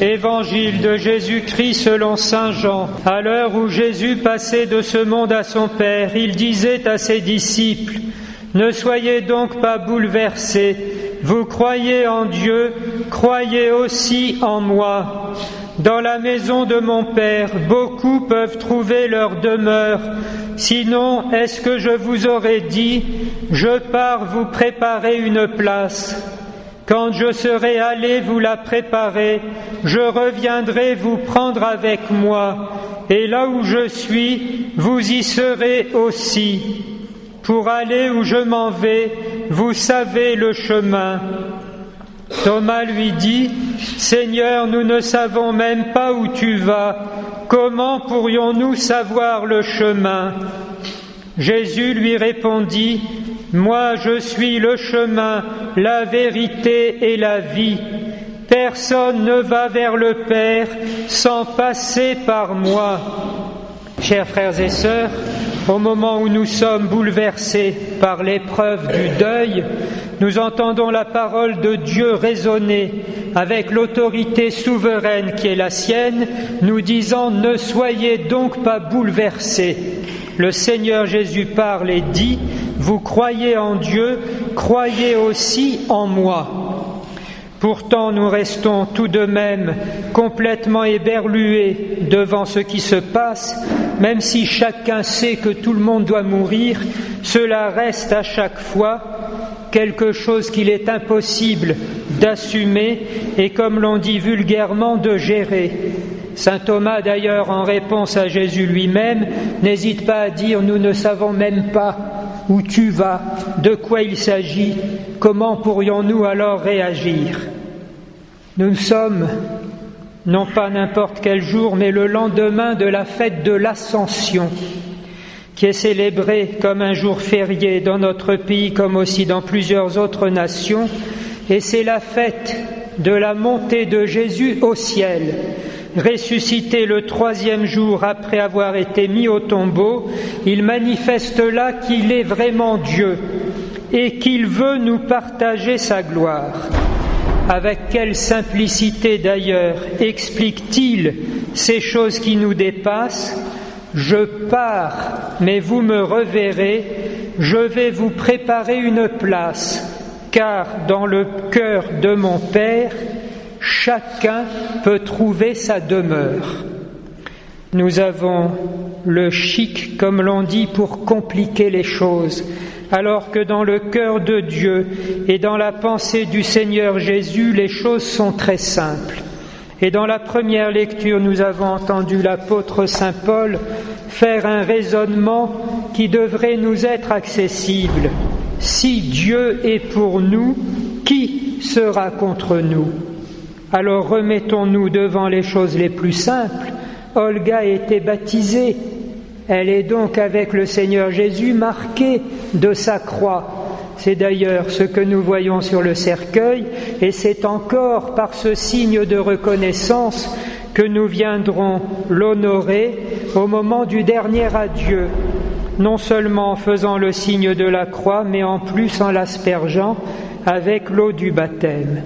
Évangile de Jésus-Christ selon saint Jean. À l'heure où Jésus passait de ce monde à son Père, il disait à ses disciples : « Ne soyez donc pas bouleversés. Vous croyez en Dieu, croyez aussi en moi. Dans la maison de mon Père, beaucoup peuvent trouver leur demeure. Sinon, est-ce que je vous aurais dit : je pars vous préparer une place ? Quand je serai allé vous la préparer, je reviendrai vous prendre avec moi, et là où je suis, vous y serez aussi. Pour aller où je m'en vais, vous savez le chemin. » Thomas lui dit : « Seigneur, nous ne savons même pas où tu vas. Comment pourrions-nous savoir le chemin ?» Jésus lui répondit : « Moi, je suis le chemin, la vérité et la vie. Personne ne va vers le Père sans passer par moi. » Chers frères et sœurs, au moment où nous sommes bouleversés par l'épreuve du deuil, nous entendons la parole de Dieu résonner avec l'autorité souveraine qui est la sienne, nous disant : « Ne soyez donc pas bouleversés. » Le Seigneur Jésus parle et dit : « Vous croyez en Dieu, croyez aussi en moi. » Pourtant, nous restons tout de même complètement éberlués devant ce qui se passe, même si chacun sait que tout le monde doit mourir, cela reste à chaque fois quelque chose qu'il est impossible d'assumer et, comme l'on dit vulgairement, de gérer. Saint Thomas, d'ailleurs, en réponse à Jésus lui-même, n'hésite pas à dire : « Nous ne savons même pas où tu vas, de quoi il s'agit, comment pourrions-nous alors réagir ?» Nous sommes, non pas n'importe quel jour, mais le lendemain de la fête de l'Ascension, qui est célébrée comme un jour férié dans notre pays comme aussi dans plusieurs autres nations, et c'est la fête de la montée de Jésus au ciel. Ressuscité le 3e jour après avoir été mis au tombeau, il manifeste là qu'il est vraiment Dieu et qu'il veut nous partager sa gloire. Avec quelle simplicité d'ailleurs explique-t-il ces choses qui nous dépassent ? « Je pars, mais vous me reverrez, je vais vous préparer une place, car dans le cœur de mon Père, chacun peut trouver sa demeure. » Nous avons le chic, comme l'on dit, pour compliquer les choses, alors que dans le cœur de Dieu et dans la pensée du Seigneur Jésus, les choses sont très simples. Et dans la première lecture, nous avons entendu l'apôtre saint Paul faire un raisonnement qui devrait nous être accessible. Si Dieu est pour nous, qui sera contre nous ? Alors remettons-nous devant les choses les plus simples. Olga a été baptisée. Elle est donc avec le Seigneur Jésus marquée de sa croix. C'est d'ailleurs ce que nous voyons sur le cercueil, et c'est encore par ce signe de reconnaissance que nous viendrons l'honorer au moment du dernier adieu, non seulement en faisant le signe de la croix, mais en plus en l'aspergeant avec l'eau du baptême.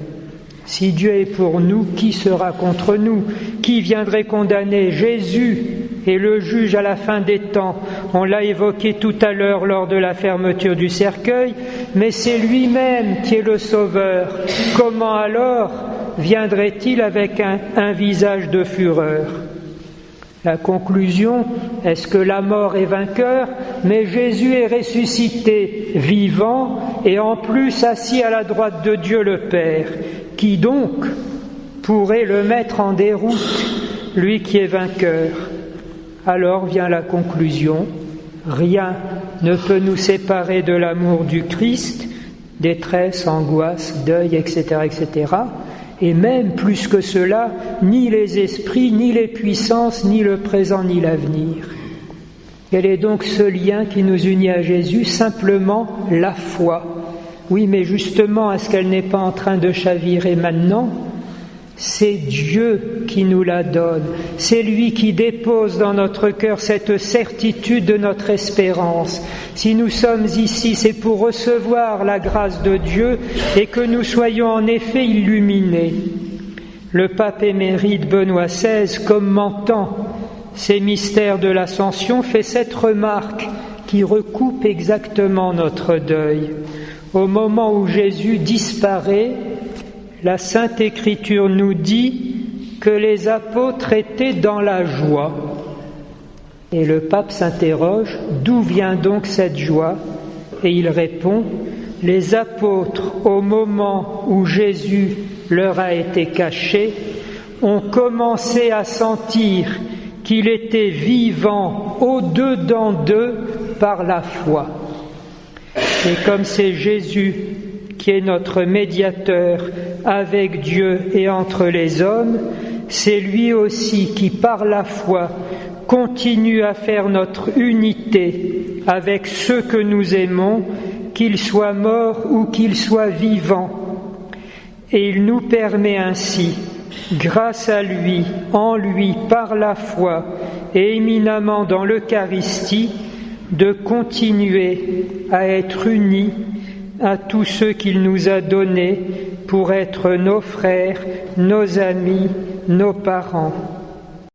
Si Dieu est pour nous, qui sera contre nous ? Qui viendrait condamner ? Jésus est le juge à la fin des temps. On l'a évoqué tout à l'heure lors de la fermeture du cercueil, mais c'est lui-même qui est le sauveur. Comment alors viendrait-il avec un visage de fureur ? La conclusion, est-ce que la mort est vainqueur ? Mais Jésus est ressuscité, vivant, et en plus assis à la droite de Dieu le Père. Qui donc pourrait le mettre en déroute, lui qui est vainqueur ? Alors vient la conclusion, rien ne peut nous séparer de l'amour du Christ, détresse, angoisse, deuil, etc., etc. Et même plus que cela, ni les esprits, ni les puissances, ni le présent, ni l'avenir. Quel est donc ce lien qui nous unit à Jésus ? Simplement la foi. Oui, mais justement, est-ce qu'elle n'est pas en train de chavirer maintenant ? C'est Dieu qui nous la donne. C'est lui qui dépose dans notre cœur cette certitude de notre espérance. Si nous sommes ici, c'est pour recevoir la grâce de Dieu et que nous soyons en effet illuminés. le pape émérite Benoît XVI, commentant ces mystères de l'Ascension, fait cette remarque qui recoupe exactement notre deuil. Au moment où Jésus disparaît, la Sainte Écriture nous dit que les apôtres étaient dans la joie. Et le pape s'interroge, d'où vient donc cette joie? Et il répond, les apôtres, au moment où Jésus leur a été caché, ont commencé à sentir qu'il était vivant au-dedans d'eux par la foi. Et comme c'est Jésus qui est notre médiateur avec Dieu et entre les hommes, c'est lui aussi qui, par la foi, continue à faire notre unité avec ceux que nous aimons, qu'ils soient morts ou qu'ils soient vivants. Et il nous permet ainsi, grâce à lui, en lui, par la foi et éminemment dans l'Eucharistie, de continuer à être unis à tous ceux qu'il nous a donnés pour être nos frères, nos amis, nos parents.